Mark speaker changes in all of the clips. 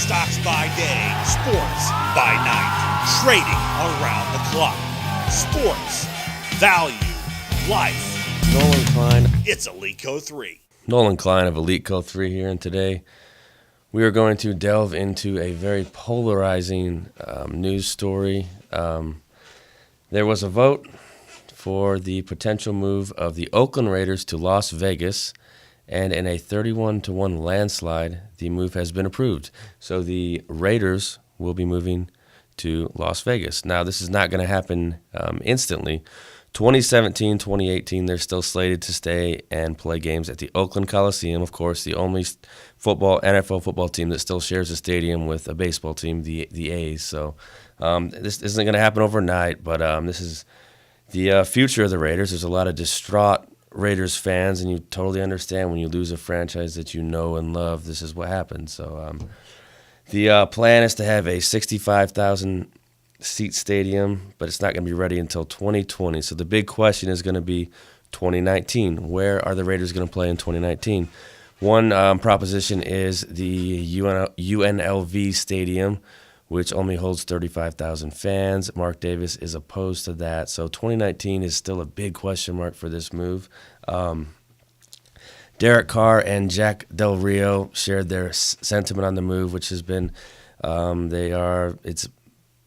Speaker 1: Stocks by day, sports by night. Trading around the clock. Sports, value, life.
Speaker 2: Nolan Klein.
Speaker 1: It's Elite Co 3.
Speaker 2: Nolan Klein of Elite Co 3 here, and today we are going to delve into a very polarizing news story. There was a vote for the potential move of the Oakland Raiders to Las Vegas, and in a 31-1 landslide, the move has been approved. So the Raiders will be moving to Las Vegas. Now, this is not going to happen instantly. 2017, 2018, they're still slated to stay and play games at the Oakland Coliseum. Of course, the only NFL football team that still shares a stadium with a baseball team, the A's. So this isn't going to happen overnight, but this is the future of the Raiders. There's a lot of distraught Raiders fans, and you totally understand when you lose a franchise that you know and love. This is what happens. So the plan is to have a 65,000 seat stadium, but it's not going to be ready until 2020. So the big question is going to be 2019. Where are the Raiders going to play in 2019? One proposition is the UNLV Stadium, which only holds 35,000 fans. Mark Davis is opposed to that. So 2019 is still a big question mark for this move. Derek Carr and Jack Del Rio shared their sentiment on the move, which has been it's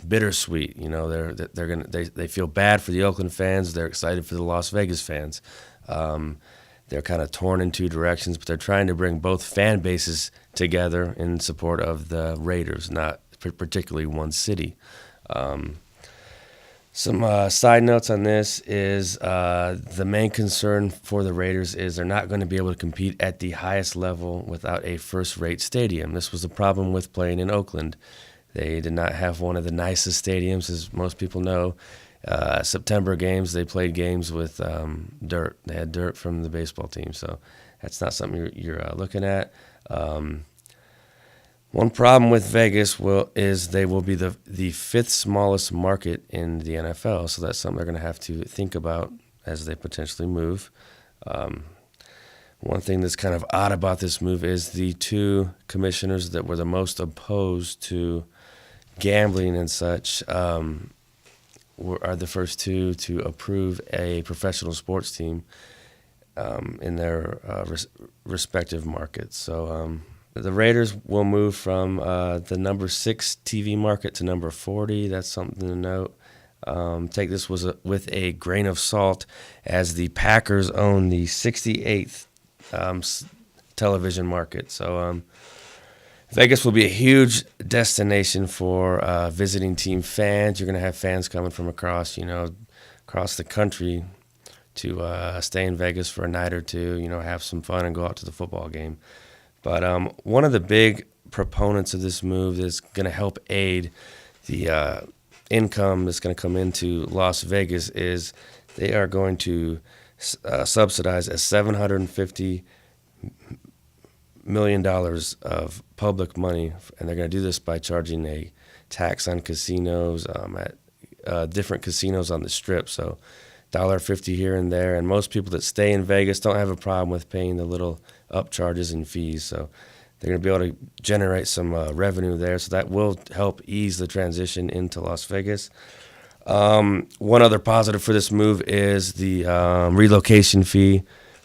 Speaker 2: bittersweet. You know, they feel bad for the Oakland fans. They're excited for the Las Vegas fans. They're kind of torn in two directions, but they're trying to bring both fan bases together in support of the Raiders, not particularly one city. Some side notes on this is the main concern for the Raiders is they're not going to be able to compete at the highest level without a first-rate stadium. This was the problem with playing in Oakland. They did not have one of the nicest stadiums, as most people know. September games, they played games with dirt. They had dirt from the baseball team, so that's not something you're looking at. One problem with Vegas is they will be the fifth smallest market in the NFL, so that's something they're going to have to think about as they potentially move. One thing that's kind of odd about this move is the two commissioners that were the most opposed to gambling and such are the first two to approve a professional sports team in their respective markets. So the Raiders will move from the number 6 TV market to number 40. That's something to note. Take this with a grain of salt, as the Packers own the 68th television market. So Vegas will be a huge destination for visiting team fans. You're going to have fans coming from across the country to stay in Vegas for a night or two, have some fun and go out to the football game. But one of the big proponents of this move that's going to help aid the income that's going to come into Las Vegas is they are going to subsidize a $750 million of public money, and they're going to do this by charging a tax on casinos at different casinos on the Strip. So $1.50 here and there, and most people that stay in Vegas don't have a problem with paying the little upcharges and fees. So they're going to be able to generate some revenue there. So that will help ease the transition into Las Vegas. One other positive for this move is the relocation fee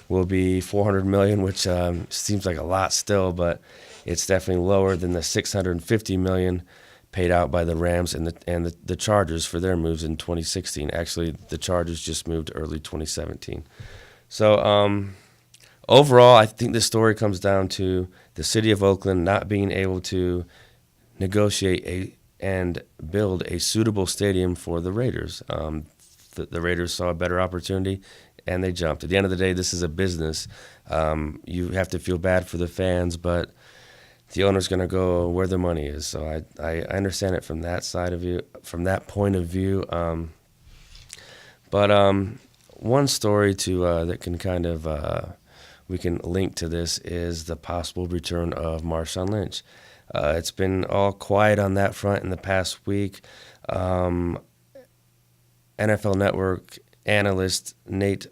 Speaker 2: will be $400 million, which seems like a lot still, but it's definitely lower than the $650 million paid out by the Rams and the Chargers for their moves in 2016. Actually, the Chargers just moved early 2017. So overall, I think this story comes down to the city of Oakland not being able to negotiate and build a suitable stadium for the Raiders. The Raiders saw a better opportunity, and they jumped. At the end of the day, this is a business. You have to feel bad for the fans, but the owner's going to go where the money is. So I understand it from that side of view, from that point of view. But one story that can kind of we can link to this is the possible return of Marshawn Lynch. It's been all quiet on that front in the past week. NFL Network analyst Nate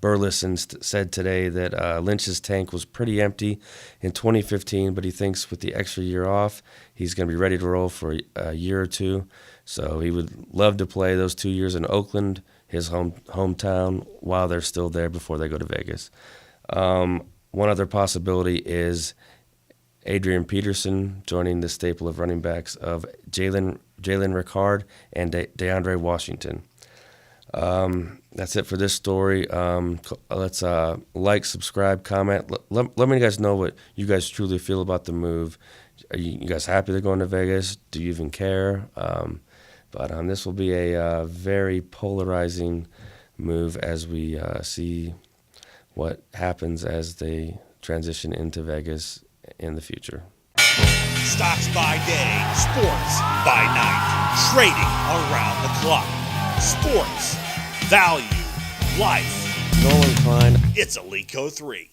Speaker 2: Burleson said today that Lynch's tank was pretty empty in 2015, but he thinks with the extra year off, he's going to be ready to roll for a year or two. So he would love to play those 2 years in Oakland, his hometown, while they're still there before they go to Vegas. One other possibility is Adrian Peterson joining the staple of running backs of Jalen Ricard and DeAndre Washington. That's it for this story. Let's subscribe, comment. Let me guys know what you guys truly feel about the move. Are you guys happy they're going to Vegas? Do you even care? But this will be a very polarizing move as we see what happens as they transition into Vegas in the future.
Speaker 1: Stocks by day, sports by night. Trading around the clock. Sports, value, life.
Speaker 2: Nolan Klein.
Speaker 1: It's Alico 3.